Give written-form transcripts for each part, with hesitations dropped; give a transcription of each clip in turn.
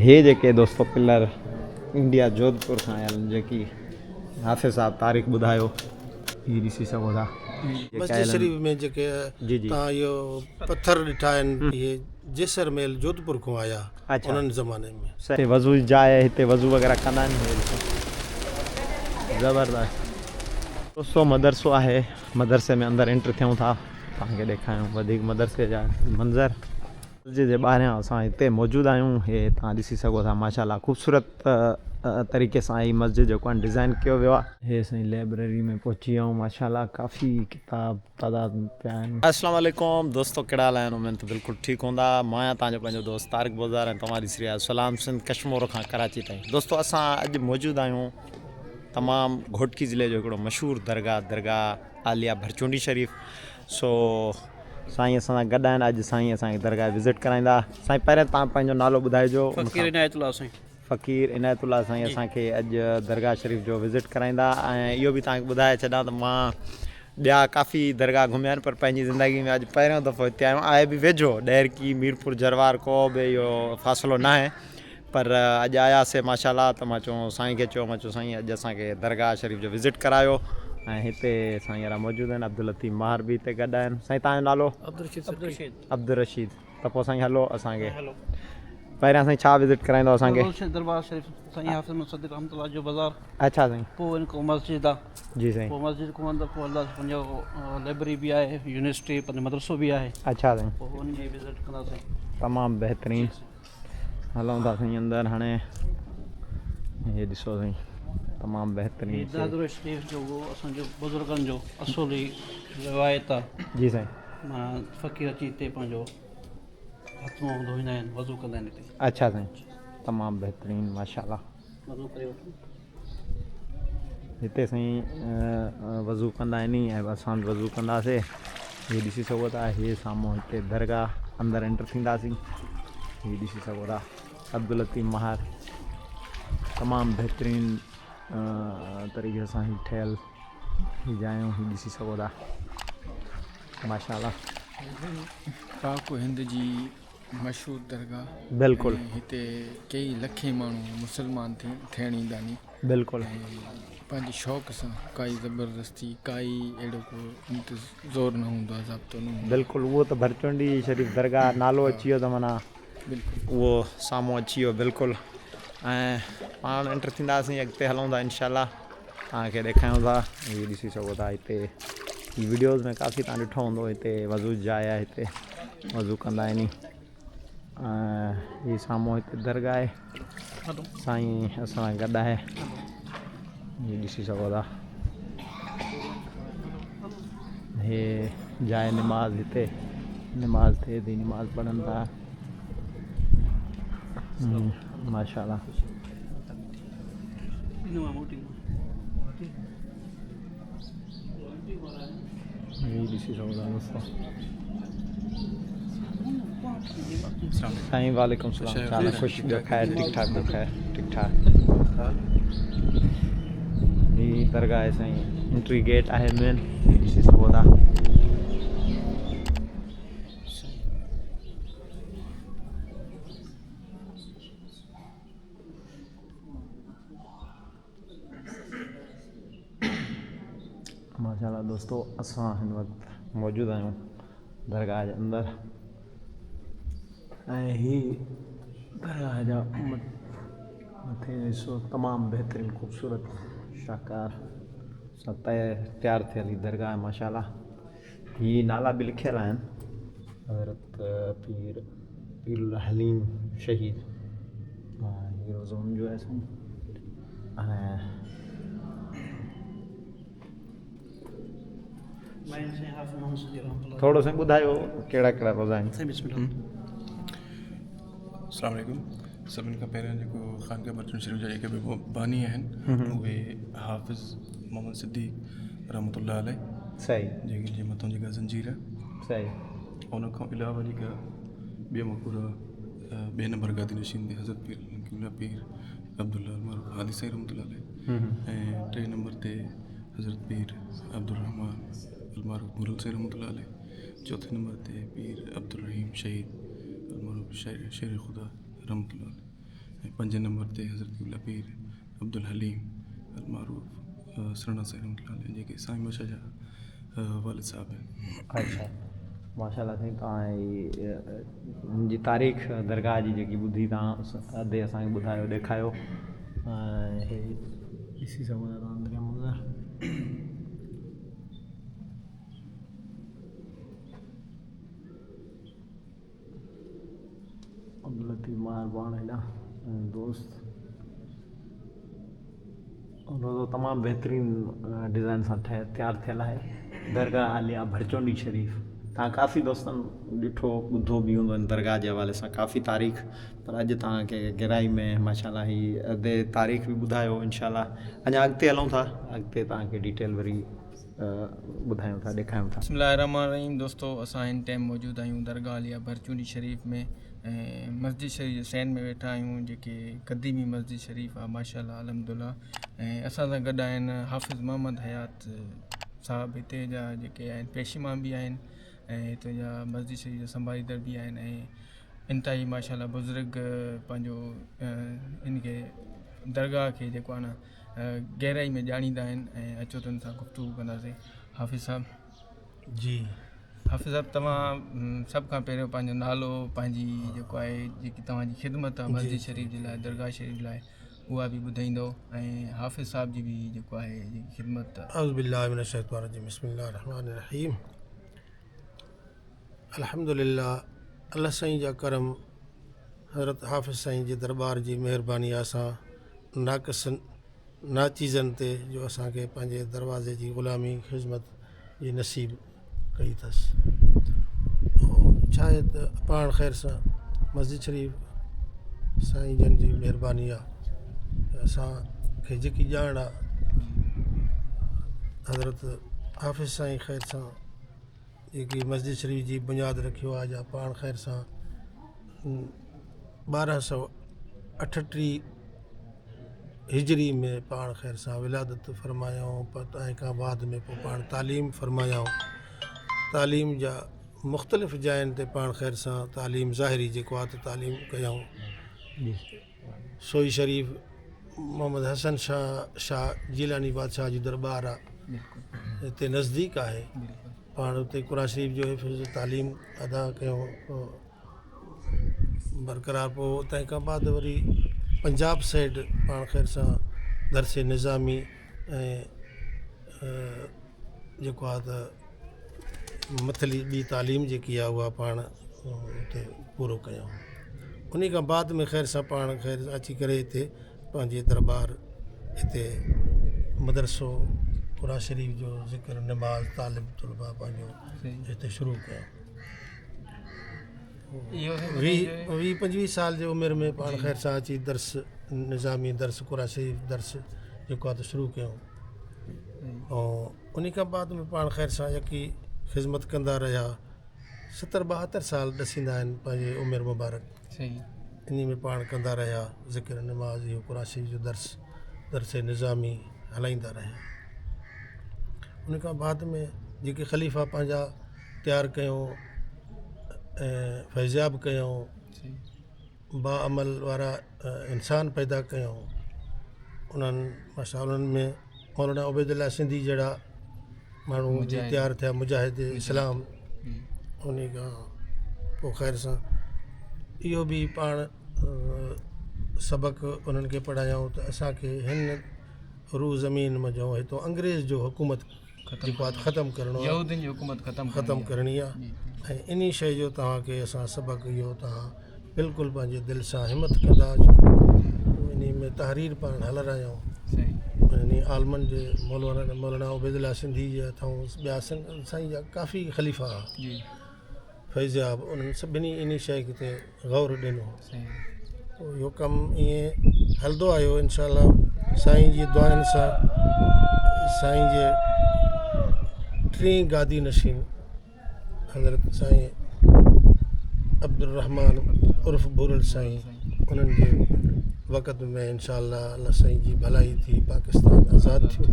हे जेके दोस्तों pillar India Jodhpur खां आयल जेकी हाफ़िज़ साहब तारीख़ ॿुधायो ही ॾिसी सघो था। मस्जिद शरीफ में जेके जी जी तव्हां इहो पत्थर ॾिठा आहिनि इहे जैसलमेर जोधपुर खां आया अच्छा उन्हनि ज़माने में। हिते वज़ू जी जाइ आहे, हिते वज़ू वग़ैरह कंदा आहिनि हे ॾिसो ज़बरदस्त। दोस्तों मदरसो आहे, मदरसे में अंदरि एंटर थियूं था, तव्हांखे ॾेखारियूं वधीक मदरसे जा मंज़र। मस्जिद जे ॿाहिरियां असां हिते मौजूदु आहियूं, हे तव्हां ॾिसी सघो था माशाल्लाह ख़ूबसूरत तरीक़े सां ही मस्जिद जेको आहे डिज़ाइन कयो वियो आहे। हे असांजी लाइब्रेरी में पहुची विया आहियूं माशाल्लाह, काफ़ी किताब तादाद में पिया आहिनि। अस्सलाम वालेकुम दोस्तों, कहिड़ा हाल आहिनि? उमेद बिल्कुलु ठीकु हूंदा। मां आहियां तव्हांजो पंहिंजो दोस्त तारिक बुज़दार ऐं तव्हां ॾिसी रहिया सलाम सिंध कश्मीर खां कराची ताईं। दोस्तों असां अॼु मौजूदु आहियूं तमामु घोटकी ज़िले जो हिकिड़ो मशहूरु दरगाह आलिया भरचुंडी शरीफ़। सो साईं असां सां गॾु आहिनि, अॼु साईं असांखे दरगाह विज़िट कराईंदा। साईं पहिरियों तव्हां पंहिंजो नालो ॿुधाइजो। फ़कीर इनायतुल्लाह साईं। फ़कीर इनायतुल्लाह साईं असांखे अॼु दरगाह शरीफ़ जो विज़िट कराईंदा। ऐं इहो बि तव्हांखे ॿुधाए छॾां त मां ॿिया काफ़ी दरगाह घुमिया आहिनि, पर पंहिंजी ज़िंदगी में अॼु पहिरियों दफ़ो हिते आहियो आहे बि वेझो ॾैरकी मीरपुर जरवार को बि इहो फ़ासिलो न आहे, पर अॼु आयासीं माशाल्लाह। त मां चयो साईं खे चयो, मां चयो साईं अॼु असांखे दरगाह शरीफ़ जो विज़िट करायो। ऐं हिते साईं यारा मौजूदु आहिनि, अब्दुल लतीफ़ माहिर बि हिते गॾु आहिनि। साईं तव्हांजो नालो? अब्दुल रशीद। त पोइ साईं हलो असांखे पहिरियां साईं छा विज़िट कराईंदो असांखे? दरबार शरीफ साईं हाफ़िज़ मुसद्दिक़ रहमतुल्लाह जो बाज़ार। अच्छा साईं। पोइ इनको मस्जिद आहे। जी साईं। पोइ मस्जिद खां अंदरि पोइ अलाह पंहिंजो लाइब्रेरी बि आहे, यूनिवर्सिटी पंहिंजो मदरसो बि आहे। अच्छा साईं। पोइ उनजी विज़िट कंदासीं। तमामु बहितरीनु। हलूं था साईं अंदरि। हाणे हे ॾिसो साईं तमामु बहितरीनु दादर शरीफ जो उहो असांजो बुज़ुर्गनि जो असुली रिवायत आहे। जी साईं। मां फ़कीर अची हिते पंहिंजो हथ मुंहुं धोईंदा आहिनि, वज़ू कंदा आहिनि हिते। अच्छा साईं, तमामु बहितरीनु माशाल्लाह। वज़ू करे वठो हिते साईं वज़ू कंदा आहिनि ऐं असां बि वज़ू कंदासीं। हे ॾिसी सघो था, हे साम्हूं हिते दरगाह अंदरि एंटर थींदासीं। हे ॾिसी सघो था अब्दुल लतीफ़ माहिर, तमामु बहितरीनु तरीक़े सां ही ठहियल ही जायूं ही ॾिसी सघो था माशाल्लाह। पाक हिंद जी मशहूरु दरगाह। बिल्कुलु। हिते कई लखे माण्हू मुसलमान थियण ईंदा आहिनि। बिल्कुलु। पंहिंजे शौक़ सां, काई ज़बरदस्ती, काई अहिड़ो को ज़ोर न हूंदो आहे, ज़ाब्तो न हूंदो। बिल्कुलु, उहो त भरचुंडी शरीफ़ दरगाह नालो अची वियो त माना बिल्कुलु उहो साम्हूं अची वियो। बिल्कुलु। ऐं पाण एंटर थींदासीं, अॻिते हलूं था इंशाल्लाह, तव्हांखे ॾेखारियूं था। इहे ॾिसी सघो था हिते वीडियोज़ में काफ़ी तव्हां ॾिठो हूंदो, हिते वज़ू जाइ आहे, हिते वज़ू कंदा आहिनि। ऐं हीअ साम्हूं हिते दरगाह आहे, साईं असां सां गॾु आहे, हीअ ॾिसी सघो था। हे जाइ निमाज़, हिते निमाज़ थिए थी, निमाज़ पढ़नि था माशाल्लाह। ये ॾिसी सघो था दोस्तों। साईं वालेकुम सलाम, चाल ख़ुशि ॿियो ख़ैर? ठीक ठाक ॿियो ख़ैर? ठीक ठाक। ही दरगाह आहे साईं, एंट्री गेट आहे मेन, ॾिसी सघो था। माशाल्लाह दोस्तों, असां हिन वक़्तु मौजूदु आहियूं दरगाह जे अंदरि। ऐं ही दरगाह जा मथे ॾिसो तमामु बहितरीनु ख़ूबसूरत शाकार सां तयारु थियल ही दरगाह माशाल्लाह। ही नाला बि लिखियल आहिनि, हज़रत पीर हलीम शहीद, हीरो ज़ोन जो आहे साईं। ऐं थोरो साईं ॿुधायो कहिड़ा कहिड़ा रोज़ा आहिनि? अस्सलाम वालेकुम। सभिनि खां पहिरियों जेको ख़ानका भरचुंडी शरीफ़ जा जेके बि बानी आहिनि उहे हाफ़िज़ मोहम्मद सिद्दीक़ रहमतुल्लाह अलैह। सही। जंहिंजे मथां जेका ज़ंजीर आहे सही। उन खां अलावा जेका ॿिया मक़बूरा ॿिए नंबर गादी नशीन ते हज़रत पीर अब्दुल्ला अलमारूफ़ हादी साईं रहमतुल्लाह अलैह, ऐं टे नंबर ते हज़रत पीर अब्दुल रहमान अलमारूफ़ मुरल साईं रहमतुल्लाह अलैह, चौथे नंबर ते पीर अब्दुल रहीम शहीद अलमारूफ़ शेर ख़ुदा रहमतुल्लाह अलैह, ऐं 5 नंबर ते हज़रत क़िबला पीर अब्दुल हलीम अल मारूफ़ सरणा साईं रहमतुल्लाह जेके साईं मशा जा वालिद साहिब आहिनि। अच्छा माशाल्लाह साईं तव्हां जी तारीख़ दरगाह जी जेकी ॿुधी तव्हां अधे असांखे ॿुधायो ॾेखारियो ऐं हे ॾिसी सघो था तव्हां अंदरि मंज़र अब्दुल लतीफ़ महिरबान हेॾा दोस्त रोज़ो तमामु बहितरीन डिज़ाइन सां तयारु थियल आहे दरगाह आलिया भरचोंडी शरीफ़। तव्हां काफ़ी दोस्तनि ॾिठो ॿुधो बि हूंदो हिन दरगाह जे हवाले सां काफ़ी तारीख़, पर अॼु तव्हांखे गहराई में माशाल्लाह ही अधे तारीख़ बि ॿुधायो। इंशाल्लाह अञा अॻिते हलूं था, अॻिते तव्हांखे डिटेल वरी ॿुधायूं था ॾेखारियूं था। बिस्मिल्लाहिर्रहमानिर्रहीम। दोस्तों असां हिन टाइम मौजूदु आहियूं दरगाह आलिया भरचूंडी शरीफ़ में ऐं मस्जिद शरीफ़ जे सैन में वेठा आहियूं जेके क़दीमी मस्जिद शरीफ़ आहे माशाल्लाह अल्हम्दुलिल्लाह। ऐं असां सां गॾु आहिनि हाफ़िज़ मोहम्मद हयात साहब, हिते जा जेके आहिनि पेशिमा बि आहिनि ऐं हिते जा मस्जिद शरीफ़ जा संभालींदड़ बि आहिनि ऐं इंतिहाई माशाल्लाह बुज़ुर्ग पंहिंजो इनखे दरगाह खे जेको आहे न गहराई में ॼाणींदा आहिनि ऐं अचो त सां गुफ़्तगू कंदासीं। हाफ़िज़ साहब जी, हाफ़िज़ साहब तव्हां सभ खां पहिरियों पंहिंजो नालो, पंहिंजी जेको आहे जेकी तव्हांजी ख़िदमत आहे मस्जिद शरीफ़ जे लाइ, दरगाह शरीफ़ लाइ, उहा बि ॿुधाईंदो ऐं हाफ़िज़ साहब जी बि जेको आहे जेकी ख़िदमत अऊज़ु बिल्लाहि मिनश शैतानिर रजीम, बिस्मिल्लाहिर रहमानिर रहीम। अल्हम्दुलिल्लाह, अल्लाह साईं जा करम, हज़रत हाफ़िज़ साईं जे दरबार जी महिरबानी असां नाक़िसन नाचीज़नि ते जो असांखे पंहिंजे दरवाज़े जी ग़ुलामी ख़िदमत जी नसीब कई अथसि। छा आहे त पाण ख़ैर सां मस्जिद शरीफ़ साईं जन जी महिरबानी आहे, असांखे जेकी ॼाण आहे हज़रत हाफ़िज़ साईं ख़ैर सां जेकी मस्जिद शरीफ़ जी बुनियाद रखियो आहे, जा पाण ख़ैर सां 1238 हिजरी में पाण ख़ैर सां विलादत फ़रमायाऊं, पर तंहिं खां बाद में पोइ पाण तालीम फ़रमायाऊं। तालीम जा मुख़्तलिफ़ जायुनि ते पाण ख़ैर सां तालीम ज़ाहिरी जेको आहे त तालीम कयऊं। सोई शरीफ़ मोहम्मद हसन शाह जीलानी बादशाह जी दरबार आहे, हिते नज़दीक आहे, पाण हुते क़ुरान शरीफ़ जो हिफ़्ज़ तालीम अदा कयूं बरक़रार। पोइ तंहिं खां बाद वरी पंजाब साइड पाण ख़ैर सां दरस निज़ामी ऐं जेको आहे त मथली ॿी तालीम जेकी आहे उहा पाण हुते पूरो कयूं। उन खां बाद में ख़ैर सां पाण ख़ैर अची करे हिते पंहिंजे दरबार हिते मदरसो क़ुरान शरीफ़ जो ज़िक्र नमाज़ तालिब तलबा पंहिंजो हिते शुरू कयो। 20-25 साल जी उमिरि में पाण ख़ैर सां अची दर्स निज़ामी दर्स क़ुरान शरीफ़ दर्स जेको आहे त शुरू कयूं ऐं उन खां बाद में पाण ख़ैर सां यकी ख़िदमत कंदा रहिया। 70-72 साल ॾसींदा आहिनि पंहिंजी उमिरि मुबारक, इन में पाण कंदा रहिया ज़िक्र नमाज़ इहो क़ुरान शरीफ़ जो दर्स निज़ामी हलाईंदा रहिया। उन खां बाद में जेके ख़लीफ़ा पंहिंजा तयारु कयूं ऐं फैज़याब कयूं, बाअमल वारा इंसान पैदा कयूं, उन्हनि माशा उन्हनि में मौलाना उबैदुल्लाह सिंधी जहिड़ा माण्हू तयारु थिया, मुजाहिद इस्लाम। उन खां पोइ ख़ैर सां इहो बि पाण सबक़ु उन्हनि खे पढ़ायूं त असांखे हिन रू ज़मीन मजो हितो अंग्रेज़ जो हुकूमत जेको आहे ख़तमु करिणो आहे, यहूदियुनि जी हुकूमत ख़तमु करणी आहे ऐं इन शइ जो तव्हांखे असां सबक़ु इहो तव्हां बिल्कुलु पंहिंजे दिलि सां हिमत कंदा अचो। इन में तहरीर पाण हलंदा आहियूं इन आलमनि जे मौलाना उबैदुल्लाह सिंधी जे हथऊं ॿिया साईं जा काफ़ी ख़लीफ़ा फैज़याब, उन्हनि सभिनी इन शइ ते गौर ॾिनो। इहो कमु ईअं हलंदो आयो इंशाअल्लाह साईं जी दुआनि सां। साईं जे टी गादी नशीन हज़रत साईं अब्दुल रहमान उर्फ़ बुरल साईं, उन्हनि जे वक़्त में इंशाअल्लाह अल्लाह साईं जी भलाई थी, पाकिस्तान आज़ादु थियो।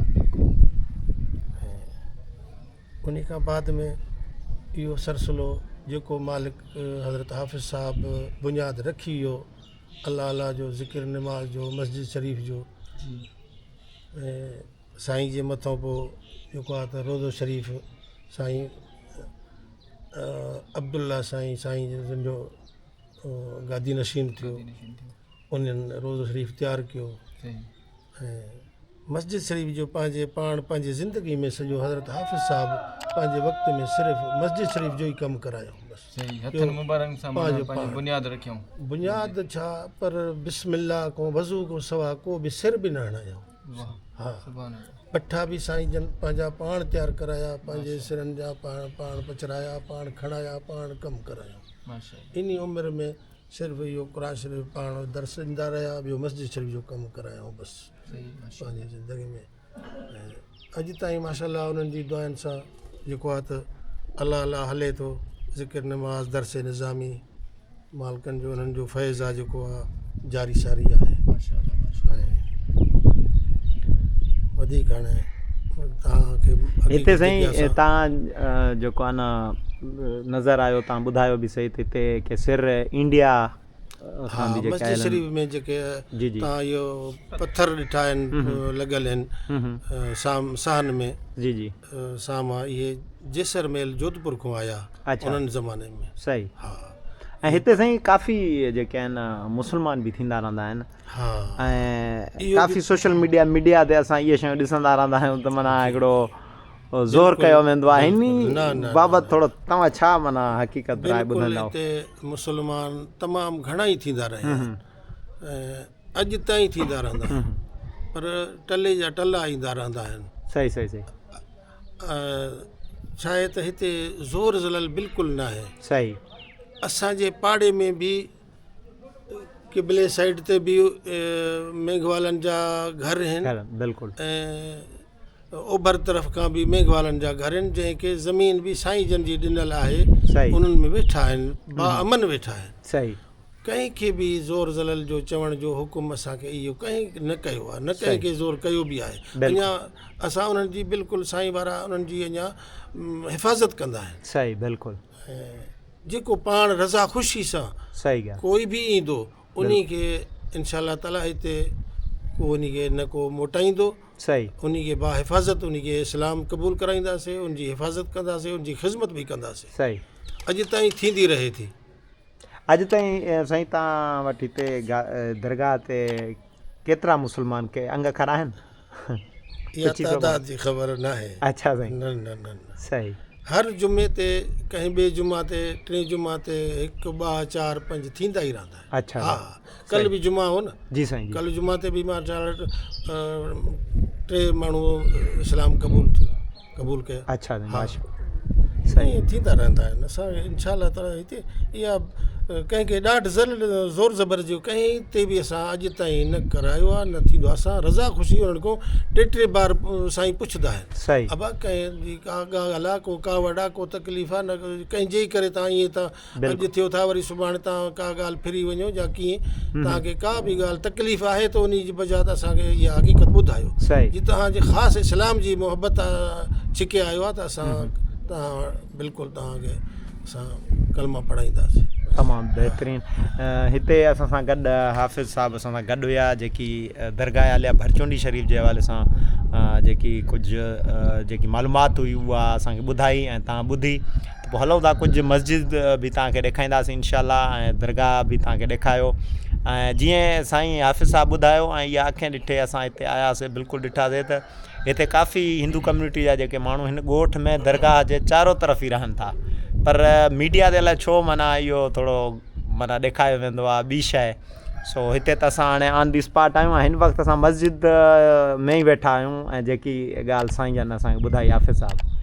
उन खां बाद में इहो सिलसिलो जेको मालिक हज़रत हाफ़िज़ साहब बुनियाद रखी वियो अल्लाह अल्लाह जो ज़िक्र नमाज जो मस्जिद शरीफ़ जो साईं जे मथां पोइ जेको आहे त रोज़ो शरीफ़ साईं अब्दुल्ला साईं जो गादी नशीन थियो उन्हनि रोज़ो शरीफ़ तयारु कयो ऐं मस्जिद शरीफ़ जो पंहिंजे ज़िंदगी में सॼो हज़रत हाफ़िज़ साहब पंहिंजे वक़्त में सिर्फ़ु मस्जिद शरीफ़ जो ई कमु करायो बुनियाद रखियूं बुनियाद छा पर बिस्मिल्लाह को वज़ू को सवा को बि सिर बि न हणायो हा पठा बि साईं जन पंहिंजा पाण तयारु कराया पंहिंजे सिरनि जा पाण पचराया पाण खणाया पाण कमु करायो इन उमिरि में सिर्फ़ु इहो क़ुरान शरीफ़ पाण दर्स ॾींदा रहिया ॿियो मस्जिद शरीफ़ जो कमु करायो बसि पंहिंजी ज़िंदगी में अॼु ताईं माशाअल्लाह उन्हनि जी दुआनि सां जेको आहे त अल्लाह अल्लाह हले थो ज़िक्र नमाज़ दर्स निज़ामी मालिकनि जो उन्हनि जो फैज़ आहे जेको आहे जारी सारी आहे वधीक हाणे तव्हांखे हिते साईं तव्हां जेको आहे न नज़र आयो तव्हां ॿुधायो बि सही त हिते के सिर इंडिया मस्जिद शरीफ़ में जेके तव्हां इहो पथर ॾिठा आहिनि लॻल आहिनि साहन में जी जी सामा इहे जैसलमेर जोधपुर खां आया उन्हनि ज़माने में सही हा ऐं हिते साईं काफ़ी जेके आहिनि मुस्लमान बि थींदा रहंदा आहिनि ऐं काफ़ी सोशल मीडिया ते असां इहे शयूं ॾिसंदा रहंदा आहियूं त माना हिकिड़ो ज़ोर कयो वेंदो आहे इन बाबति थोरो तव्हां छा माना हक़ीक़त राय ॿुधाईंदव हिते मुस्लमान तमामु घणा ई थींदा रहिया आहिनि अॼु ताईं थींदा रहंदा आहिनि पर टले जा टला ईंदा रहंदा आहिनि सही छा आहे त हिते ज़ोर ज़लल बिल्कुलु न आहे सही असांजे पाड़े में बि किबले साइड ते बि मेघवालनि जा घर आहिनि बिल्कुलु ऐं ओभर तरफ़ खां बि मेघवालनि जा घर आहिनि जंहिंखे ज़मीन बि साईं जन जी ॾिनल आहे उन्हनि में वेठा आहिनि बाअमन वेठा आहिनि सही कंहिंखे बि ज़ोर ज़लल जो चवण जो हुकुम असांखे इहो कंहिं न कयो आहे न कंहिंखे ज़ोर कयो बि आहे अञा असां उन्हनि जी बिल्कुलु साईं वारा उन्हनि जी अञा हिफ़ाज़त कंदा आहिनि सही बिल्कुलु जेको पाण रज़ा ख़ुशी सां सही ॻाल्हि कोई बि ईंदो उन खे इंशा अल्लाह ताला हिते को उन खे न को मोटाईंदो सही उन खे बाहिफ़ाज़त उन खे इस्लाम क़बूल कराईंदासीं उन जी हिफ़ाज़त कंदासीं उन जी ख़िदमत बि कंदासीं सही अॼु ताईं थींदी रहे थी अॼु ताईं साईं तव्हां वटि हिते दरगाह ते केतिरा मुस्लमान के अंग खड़ा आहिनि इहा तादाद जी ख़बर न आहे अच्छा साईं न न न सही हर जुमे ते कंहिं ॿिए जुमा ते टे जुमा ते 1 2 4 5 थींदा ई रहंदा आहिनि अच्छा हा कल्ह बि जुमा हो न जी साईं कल्ह जुमा ते बि मां 3 माण्हू इस्लाम क़बूल कया अच्छा सही थींदा रहंदा आहिनि असां इंशा अल्लाह ताला हिते इहा कंहिंखे ॾाढ ज़ोर ज़बर जो कंहिं ते बि असां अॼु ताईं न करायो आहे न थींदो आहे असां रज़ा ख़ुशी उन्हनि खां 3 बार साईं पुछंदा आहिनि सही अबा कंहिंजी का ॻाल्हि आहे का वॾा को तकलीफ़ आहे न कंहिंजे ई करे तव्हां ईअं तव्हां अॼु थियो था वरी सुभाणे तव्हां का ॻाल्हि फिरी वञो या कीअं तव्हांखे का बि ॻाल्हि तकलीफ़ आहे त उन जी वजह त असांखे इहा हक़ीक़त ॿुधायो जी तव्हांजे ख़ासि इस्लाम जी मोहबत छिके आयो आहे त असां तव्हां बिल्कुलु तव्हांखे असां कलमा पढ़ाईंदासीं तमामु बहितरीनु हिते असां सां गॾु हाफ़िज़ साहिबु असां सां गॾु हुया जेकी दरगाह आलिया भरचुंडी शरीफ़ जे हवाले सां जेकी कुझु जेकी मालूमात हुई उहा असांखे ॿुधाई ऐं तव्हां ॿुधी त पोइ हलूं था कुझु मस्जिद बि तव्हांखे ॾेखारींदासीं इनशा ऐं दरगाह बि तव्हांखे ॾेखारियो ऐं जीअं साईं हाफ़िज़ साहिबु ॿुधायो ऐं इहा अखियूं ॾिठे असां हिते आयासीं बिल्कुलु ॾिठासीं त हिते काफ़ी हिंदू कम्यूनिटी जा जेके माण्हू हिन ॻोठ में दरगाह जे चारो तरफ़ ई रहनि था पर मीडिया ते अलाए छो माना इहो थोरो माना ॾेखारियो वेंदो आहे ॿी शइ सो हिते त असां हाणे ऑन दी स्पॉट आहियूं ऐं हिन वक़्तु असां मस्जिद में ई वेठा आहियूं ऐं जेकी ॻाल्हि साईं जन असांखे ॿुधाई हाफ़िज़ साहिबु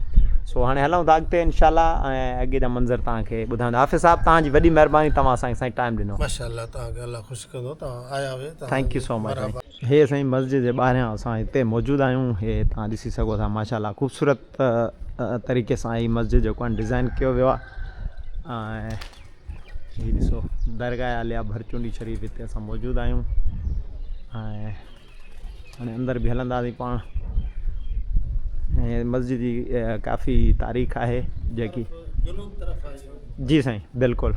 सो हाणे हलूं था अॻिते इनशा ऐं अॻे जा मंज़र तव्हांखे ॿुधाईंदा हाफ़िज़ साहिबु तव्हांजी वॾी महिरबानी तव्हां असांखे साईं टाइम ॾिनो माशाअल्लाह तव्हांखे अलाह ख़ुशि कंदो तव्हां आया हुए थैंक यू सो मच हे साईं मस्जिद जे ॿाहिरियां असां हिते मौजूदु आहियूं हे तव्हां ॾिसी सघो था माशाअल्लाह ख़ूबसूरत तरीक़े सां हीअ मस्जिद जेको आहे डिज़ाइन कयो वियो आहे ऐं हीअ ॾिसो दरगाह आलिया भरचुंडी शरीफ़ हिते असां मौजूदु आहियूं ऐं हाणे अंदरि बि हलंदासीं पाण ऐं मस्जिद जी काफ़ी तारीख़ आहे जेकी जी साईं बिल्कुलु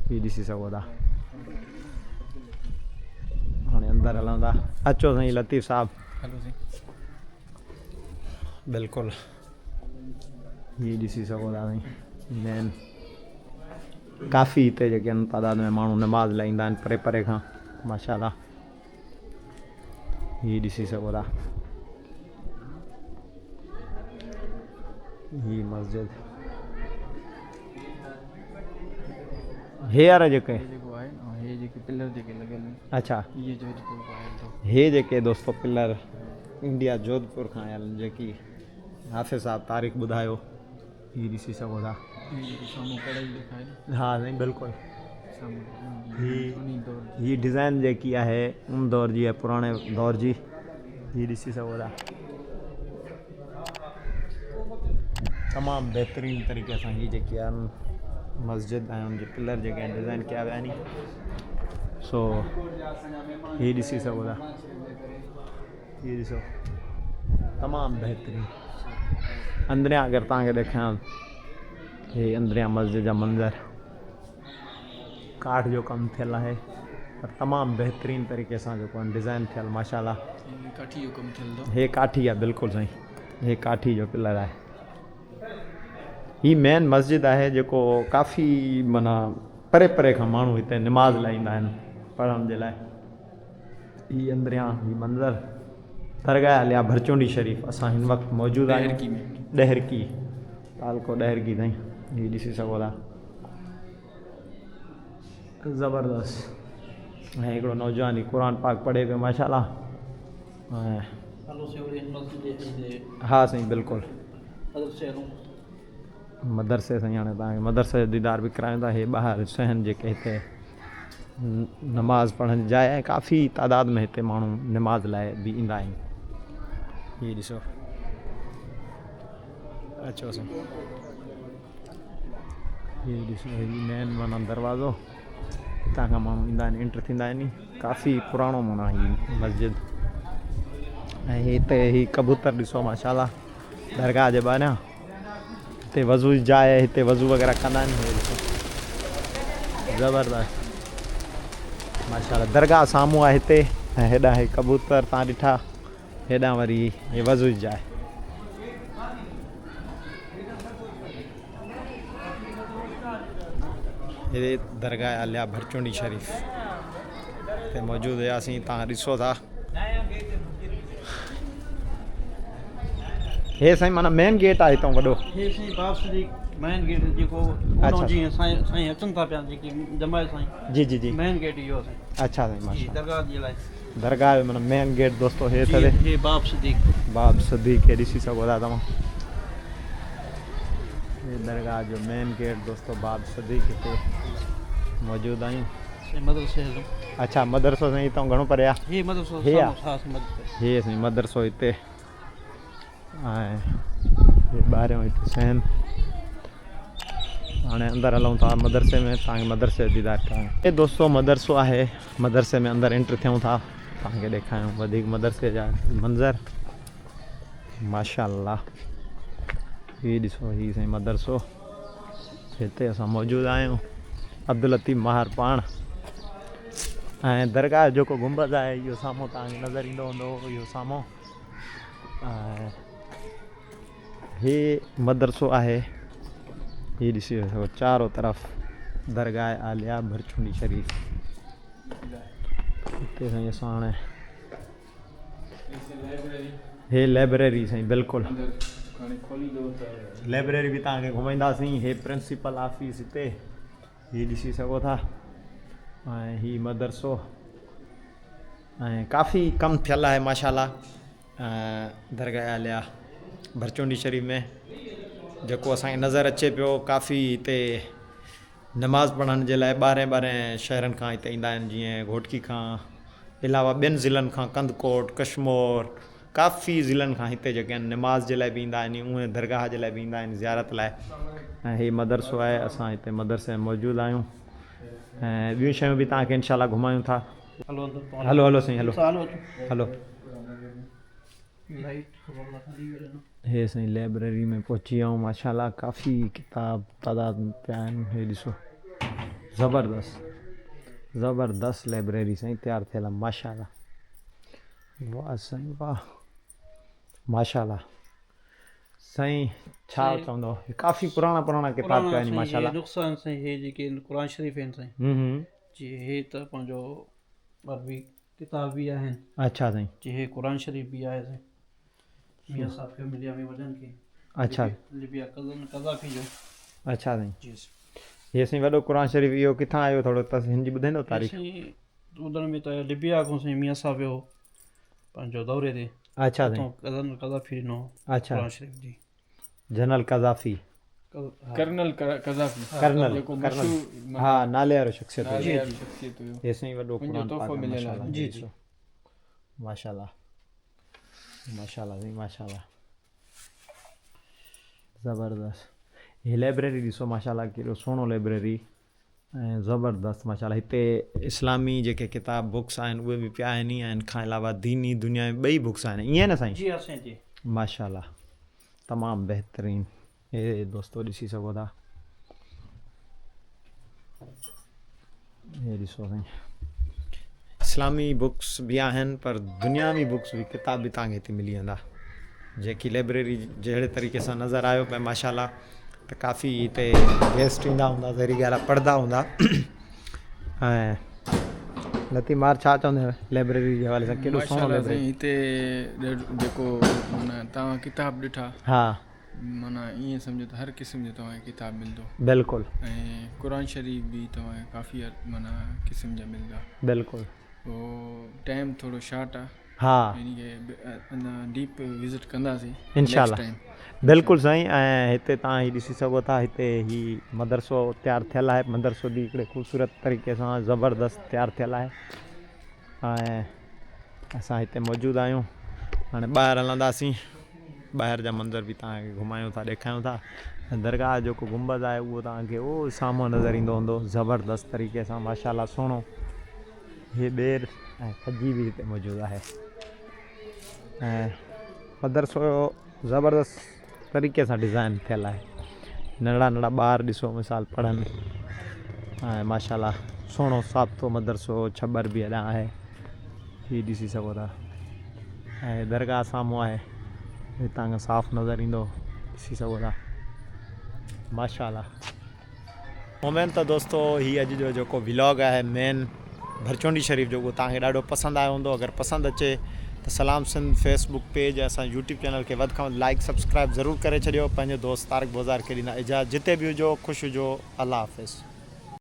हीअ ॾिसी सघो था अंदरि हलूं था। अचो साईं लतीफ़ साहिबु। हलो जी। बिल्कुलु हीअ ॾिसी सघो था साईं मेन काफ़ी हिते जेके आहिनि तादाद में माण्हू नमाज़ लाइ ईंदा आहिनि परे परे खां माशाल्लाह। हीअ ॾिसी सघो था हीअ मस्जिद हे वारा जेके जेको आहे न हे जेके पिलर जेके लॻियल आहिनि अच्छा इहे जोधपुर खां आयल अथव। हे जेके दोस्तो पिलर इंडिया जोधपुर खां आयल जेकी हाफ़िज़ साहिबु तारीख़ ॿुधायो हीअ ॾिसी सघो था। इहे जेके साम्हूं कढ़ाई ॾेखारे हा साईं बिल्कुलु साम्हूं उन दौर जी। हीअ डिज़ाइन जेकी आहे उन दौर जी आहे पुराणे दौर जी। हीअ ॾिसी सघो था तमामु बहितरीनु तरीक़े सां हीअ जेकी आहे मस्जिद ऐं उनजे पिलर जेके आहिनि डिज़ाइन कया विया आहिनि। सो हीअ ॾिसी सघो था हीअ ॾिसो तमामु बहितरीनु। अंदरियां अगरि तव्हांखे ॾेखारियां हे अंदरियां मस्जिद जा मंज़र काठ जो कमु थियलु आहे पर तमामु बहितरीनु तरीक़े सां जेको आहे डिज़ाइन थियलु माशाल्लाह। काठी जो कमु थियल अथव। हे काठी आहे बिल्कुलु साईं हे काठी जो पिलर आहे। ही मेन मस्जिद आहे जेको काफ़ी माना परे परे खां माण्हू हिते निमाज़ लाइ ईंदा आहिनि पढ़ण जे लाइ। ही अंदरियां ही मंज़र दरगाह आलिया भरचुंडी शरीफ़ असां हिन वक़्तु मौजूदु आहियूं ॾहरकी तालको ॾहरकी ताईं। हीअ ॾिसी सघो था ज़बरदस्त। ऐं हिकिड़ो नौजवान ही क़ुर पाक पढ़े पियो माशाल्लाह। ऐं हलो से मस्जिद हा साईं बिल्कुलु मदरसे हलूं। मदरसे साईं हाणे तव्हांखे मदरसे जो दीदार बि करायूं था। हे ॿाहिरि सहन जेके हिते नमाज़ पढ़ण जी जाइ आहे काफ़ी तादाद में हिते माण्हू नमाज़ लाइ बि ईंदा आहिनि। हीअ ॾिसो अचो साईं हीअ ॾिसो हीअ मेन माना दरवाज़ो हितां खां माण्हू ईंदा आहिनि एंटर थींदा आहिनि। काफ़ी पुराणो माना हीअ मस्जिद ऐं हिते ही कबूतर ॾिसो माशाल्लाह दरगाह जे ॿाहिरियां हिते वज़ू जी जाइ आहे हिते वज़ू वग़ैरह कंदा आहिनि। हे ॾिसो ज़बरदस्त माशाल्लाह दरगाह साम्हूं आहे हिते ऐं हेॾां हे कबूतर तव्हां ॾिठा हेॾां वरी हे वज़ू जी जाइ। हे दरगाह आलिया भरचुंडी शरीफ़ हिते मौजूदु हुयासीं तव्हां ॾिसो था। हे साईं माना मेन गेट आहे हितां वॾो। हे साईं बाप सदी मेन गेट जेको अच्छा। जीअं साईं अचनि था पिया जेकी जमाए साईं जी जी जी मेन गेट इहो आहे साईं। अच्छा साईं माशा दरगाह जे लाइ दरगाह जो माना मेन गेट दोस्तो हे अथव हे बाप सदीक बाब सदीक खे ॾिसी सघो था तव्हां। हे दरगाह जो मेन गेट दोस्तो बाब सदीक हिते मौजूदु आहियूं। मदरसे हलूं। अच्छा मदरसो साईं हितां घणो परे आहे? हे मदरसो हे आहे? ख़ासि मदरसो हे साईं मदरसो हिते ऐं हे ॿाहिरियों हिते सहन। हाणे अंदरि हलूं था मदरसे में तव्हांखे मदरसे जो दीदार करायूं। हे दोस्तो मदरसो आहे मदरसे में अंदरि एंटर थियूं था तव्हांखे ॾेखारियूं वधीक मदरसे जा मंज़र माशाल्लाह। हीअ ॾिसो हीअ साईं मदरसो हिते असां मौजूदु आहियूं अब्दुल लतीफ़ महार पाण। ऐं दरगाह जो जेको गुंबद आहे इहो साम्हूं तव्हांखे नज़र ईंदो हूंदो इहो साम्हूं। ऐं हे मदरसो आहे हीअ ॾिसी सघो चारों तरफ़ दरगाह आलिया भरचुंडी शरीफ़। हिते साईं असां हाणे हे लाइब्रेरी साईं बिल्कुलु लाइब्रेरी बि तव्हांखे घुमाईंदासीं। हे प्रिंसिपल ऑफिस हिते हीअ ॾिसी सघो था ऐं हीअ मदरसो ऐं काफ़ी कमु थियलु आहे माशाल्लाह दरगाह आलिया भरचुंडी शरीफ़ में जेको असांखे नज़र अचे पियो। काफ़ी हिते नमाज़ पढ़ण जे लाइ ॿाहिरि ॿाहिरि शहरनि खां हिते ईंदा आहिनि जीअं घोटकी खां अलावा ॿियनि ज़िलनि खां कंदकोट कश्मीर काफ़ी ज़िलनि खां हिते जेके आहिनि नमाज़ जे लाइ बि ईंदा आहिनि उहे दरगाह जे लाइ बि ईंदा आहिनि ज़ियारत लाइ। ऐं हीअ मदरसो आहे असां हिते मदरसे में मौजूदु आहियूं ऐं ॿियूं शयूं बि तव्हांखे इनशाला घुमायूं था। हलो हलो हलो साईं हलो हलो हलो। लाइट हे साईं लाइब्रेरी में पहुची विया आहियूं माशाल्लाह काफ़ी किताब तादाद में पिया आहिनि। हे ॾिसो ज़बरदस्त ज़बरदस्त लाइब्रेरी साईं तयारु थियल आहे माशाल्लाह। वाह साईं वाह, माशाल्लाह। साईं छा चवंदो, काफ़ी पुराणा किताब पिया आहिनि माशाल्लाह। नुक़सान साईं हे जेके क़ुर शरीफ़ आहिनि साईं जी, हे त पंहिंजो अरबी किताब बि आहिनि। अच्छा साईं। जी, हे क़ुर शरीफ़ बि आहे साईं, मियां साहब फैमिलिया में वॾनि खे। अच्छा लिबिया कज़ाफ़ी जो। अच्छा साईं। जी हे साईं वॾो क़ुर शरीफ़ इहो किथां आयो, थोरो त हिन जी ॿुधाईंदो तारीख़? साईं ॿुधण में त लिबिया खां साईं मियां साहब वियो पंहिंजो दौरे ते, अच्छा साईं। कज़ाफ़ी ॾिनो अच्छा, क़ुर शरीफ़ जी। जनरल कज़ाफ़ी, कर्नल कज़ाफ़ी कर्नल जेको कर्नल मशहूरु हा, नाले वारो शख़्सियत हुयो। नाले वारो शख़्सियत हुयो। हे साईं वॾो मुंहिंजो क़ुर तोहफ़ो पाक मिलियल माशाल्लाह। आहे। जी जी। माशाल्लाह माशाल्लाह साईं माशाल्लाह, ज़बरदस्त। हीअ लाइब्रेरी ॾिसो माशाल्लाह, केॾो सुहिणो लाइब्रेरी ऐं ज़बरदस्त माशाल्लाह। हिते इस्लामी जेके किताब बुक्स आहिनि उहे बि पिया आहिनि, ऐं इन खां अलावा दीनी दुनिया में ॿई बुक्स आहिनि, ईअं न साईं? जी हा साईं जी। माशाल्लाह तमामु बहितरीनु। हे दोस्तो ॾिसी सघो था, हे ॾिसो साईं इस्लामी बुक्स बि आहिनि, पर दुनियावी बुक्स बि किताब बि तव्हांखे हिते मिली वेंदा। जेकी लाइब्रेरी जहिड़े तरीक़े सां नज़र आयो पिया माशाल्लाह, त काफ़ी हिते गेस्ट ईंदा हूंदा, ज़ाहिरी ॻाल्हि आहे पढ़ंदा हूंदा। ऐं लती मार छा चवंदे लाइब्रेरी जे हवाले सां, केॾो सुहिणो माशाल्लाह लाइब्रेरी। साईं हिते जेको माना तव्हां किताब ॾिठा, हा माना ईअं सम्झो त हर क़िस्म जो तव्हांखे किताब मिलंदो। बिल्कुलु ऐं क़ुर शरीफ़ बि तव्हांखे काफ़ी माना क़िस्म जा मिलंदा। बिल्कुलु। पोइ टाइम थोरो शॉर्ट आहे, हा यानी की अञा डीप विज़िट कंदासीं इंशाल्लाह। टाइम। बिल्कुलु साईं। ऐं हिते तव्हां हीअ ॾिसी सघो था, हिते हीअ मदरसो तयारु थियलु आहे। मदरसो बि हिकिड़े ख़ूबसूरत तरीक़े सां ज़बरदस्त तयारु थियलु आहे, ऐं असां हिते मौजूदु आहियूं। हाणे ॿाहिरि हलंदासीं, ॿाहिरि जा मंज़र बि तव्हांखे घुमायूं था, ॾेखारियूं था। दरगाह जेको गुंबद आहे उहो तव्हांखे उहो साम्हूं नज़र ईंदो हूंदो ज़बरदस्त तरीक़े सां माशाल्लाह सुहिणो। हीअ ॿेर ऐं खजी बि हिते मौजूदु आहे, ऐं मदरसो ज़बरदस्त तरीक़े सां डिज़ाइन थियलु आहे। नंढड़ा नंढड़ा ॿार ॾिसो मिसाल पढ़नि, ऐं माशाल्लाह सुहिणो साबितो मदरसो, छबर बि हेॾां आहे, हीअ ॾिसी सघो था। ऐं दरगाह साम्हूं आहे, हितां खां साफ़ु नज़र ईंदो, ॾिसी सघो था माशाल्लाह। मोमेंट त दोस्तो हीअ अॼु जो जेको व्लॉग आहे मेन भरचोंडी शरीफ़ जो, उहो तव्हांखे ॾाढो पसंदि आयो हूंदो। अगरि पसंदि अचे त सलाम सिंध फेसबुक पेज ऐं असां यूट्यूब चैनल खे वधि खां वधि लाइक सब्सक्राइब ज़रूरु करे छॾियो। पंहिंजो दोस्त तारिक बाज़ार खे ॾींदा इजाज़त, जिते बि हुजो ख़ुशि हुजो, अल्लाह हाफ़िज़।